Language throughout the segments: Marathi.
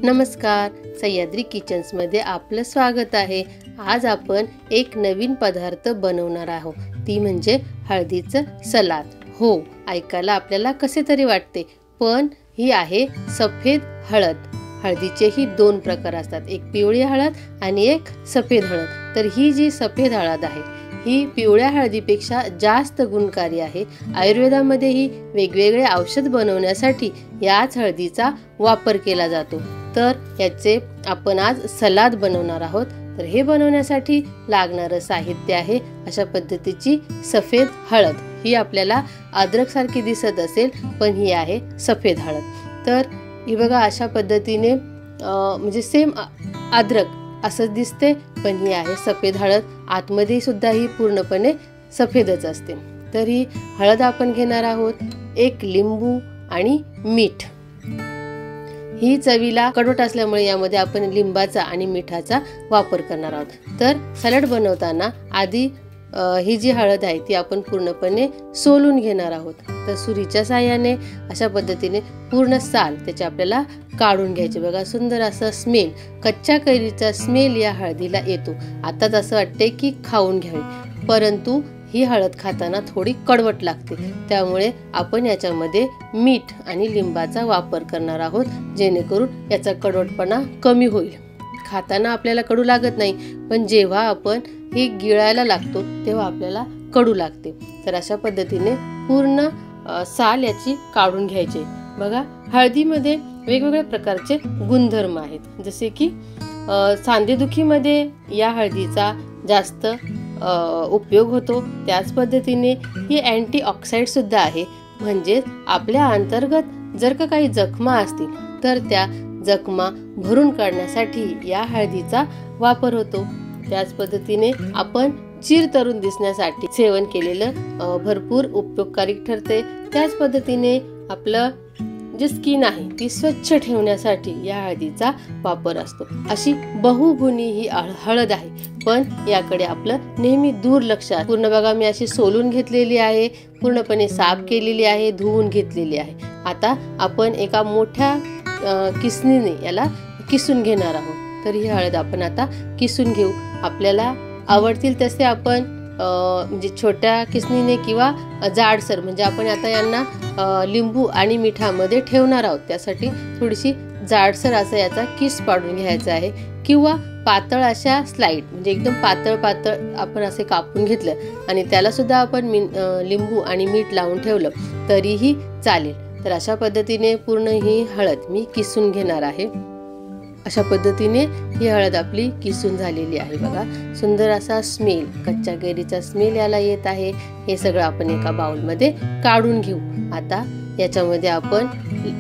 नमस्कार, सह्याद्री किचन्समध्ये आपलं स्वागत आहे। आज आपण एक नवीन पदार्थ बनवणार आहोत, ती म्हणजे हळदीचं सलाद। हो, ऐकायला आपल्याला कसे तरी वाटते, पण ही आहे सफेद हळद। हळदीचेही दोन प्रकार असतात, एक पिवळी हळद आणि एक सफेद हळद। तर ही जी सफेद हळद आहे ही पिवळ्या हळदीपेक्षा जास्त गुणकारी आहे। आयुर्वेदामध्ये ही वेगवेगळे औषध बनवण्यासाठी याच हळदीचा वापर केला जातो। तर याचे आपण आज सलाद बनवणार आहोत। तर हे बनवण्यासाठी लागणारं साहित्य आहे अशा पद्धतीची सफेद हळद। ही आपल्याला अद्रक सारखी दिसत असेल, पण ही आहे सफेद हळद। तर ही बघा अशा पद्धतीने म्हणजे सेम अद्रक असंच दिसते, पण ही आहे सफेद हळद। आतमध्ये सुद्धा ही पूर्णपणे सफेदच असते। तर ही हळद आपण घेणार आहोत, एक लिंबू आणि मीठ। ही चवीला कडवट असल्यामुळे यामध्ये आपण लिंबाचा आणि मिठाचा वापर करणार आहोत। तर सलाड बनवताना आधी ही जी हळद आहे ती आपण पूर्णपणे सोलून घेणार आहोत। तर सुरीच्या साहाय्याने अशा पद्धतीने पूर्ण साल त्याचे आपल्याला काढून घ्यायचे। बघा सुंदर असा स्मेल, कच्च्या कैरीचा स्मेल या हळदीला येतो। आताच असं वाटते की खाऊन घ्यावी, परंतु ही हळद खाताना थोडी कडवट लागते। त्यामुळे आपण याच्यामध्ये मीठ आणि लिंबाचा वापर करणार आहोत, जेणेकरून याचा कडवटपणा कमी होईल। खाताना आपल्याला कडू लागत नाही, पण जेव्हा आपण ही गिळायला लागतो तेव्हा आपल्याला कडू लागते। तर अशा पद्धतीने पूर्ण साल याची काढून घ्यायचे। बघा हळदीमध्ये वेगवेगळ्या प्रकारचे गुणधर्म आहेत, जसे की सांधेदुखीमध्ये या हळदीचा जास्त उपयोग होतो। त्याच पद्धतीने ही अँटीऑक्सिडंट सुद्धा आहे, म्हणजे आपल्या अंतर्गत जर का काही जखमा असतील तर त्या जखमा भरून काढण्यासाठी या हळदीचा वापर होतो। त्याच पद्धतीने आपण चिरतरुण दिसण्यासाठी सेवन केलेलं भरपूर उपयोगकारी ठरते। त्याच पद्धतीने आपलं जे स्किन आहे ती स्वच्छ ठेवण्यासाठी या हळदीचा वापर असतो। अशी बहुगुणी ही हळद आहे, पण याकडे आपलं नेहमी दुर्लक्ष आहे। पूर्ण बघा मी अशी सोलून घेतलेली आहे, पूर्णपणे साफ केलेली आहे, धुवून घेतलेली आहे। आता आपण एका मोठ्या किसणीने याला किसून घेणार आहोत। तर ही हळद आपण आता किसून घेऊ। आपल्याला आवडतील तसे आपण म्हणजे छोट्या किसणीने किंवा जाडसर, म्हणजे आपण आता यांना लिंबू आणि मिठामध्ये ठेवणार आहोत, त्यासाठी थोडीशी जाडसर असं याचा किस पाडून घ्यायचा आहे, किंवा पातळ अशा स्लाइड म्हणजे एकदम पातळ पातळ आपण असे कापून घेतलं आणि त्याला सुद्धा आपण लिंबू आणि मीठ लावून ठेवलं तरीही चालेल। तर अशा पद्धतीने पूर्ण ही हळद मी किसून घेणार आहे। अशा पद्धतीने ही हळद आपली किसून झालेली आहे। बघा सुंदर असा स्मेल, कच्च्या कैरीचा स्मेल याला येत आहे। हे सगळं आपण एका बाउलमध्ये काढून घेऊ। आता याच्यामध्ये आपण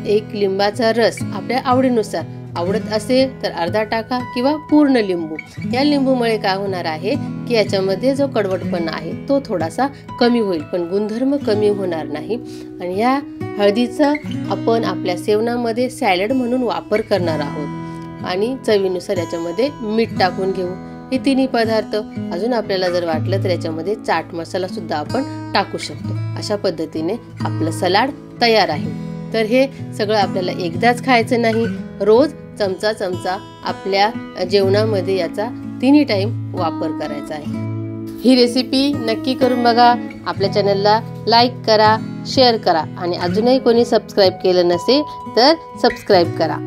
एक लिंबाचा रस आपल्या आवडीनुसार, आवडत असेल तर अर्धा टाका किंवा पूर्ण लिंबू। या लिंबूमुळे काय होणार आहे की याच्यामध्ये जो कडवटपणा आहे तो थोडासा कमी होईल, पण गुणधर्म कमी होणार नाही। आणि या हळदीचा आपण आपल्या सेवनामध्ये सॅलड म्हणून वापर करणार आहोत आणि चवीनुसार याच्यामध्ये मीठ टाकून घेऊ। हे तिन्ही पदार्थ अजून आपल्याला जर वाटलं तर याच्यामध्ये चाट मसाला सुद्धा आपण टाकू शकतो। अशा पद्धतीने आपलं सलाड तयार आहे। तर हे सगळं आपल्याला एकदाच खायचं नाही, रोज चमचा चमचा आपल्या जेवणामध्ये याचा तिन्ही टाइम वापर करायचा आहे। ही रेसिपी नक्की करून बघा। आपल्या चॅनलला लाईक करा, शेअर करा आणि अजूनही कोणी सबस्क्राईब केलं नसेल तर सबस्क्राईब करा।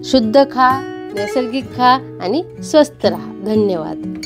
शुद्ध खा, नैसर्गिक खा आणि स्वस्थ राहा। धन्यवाद।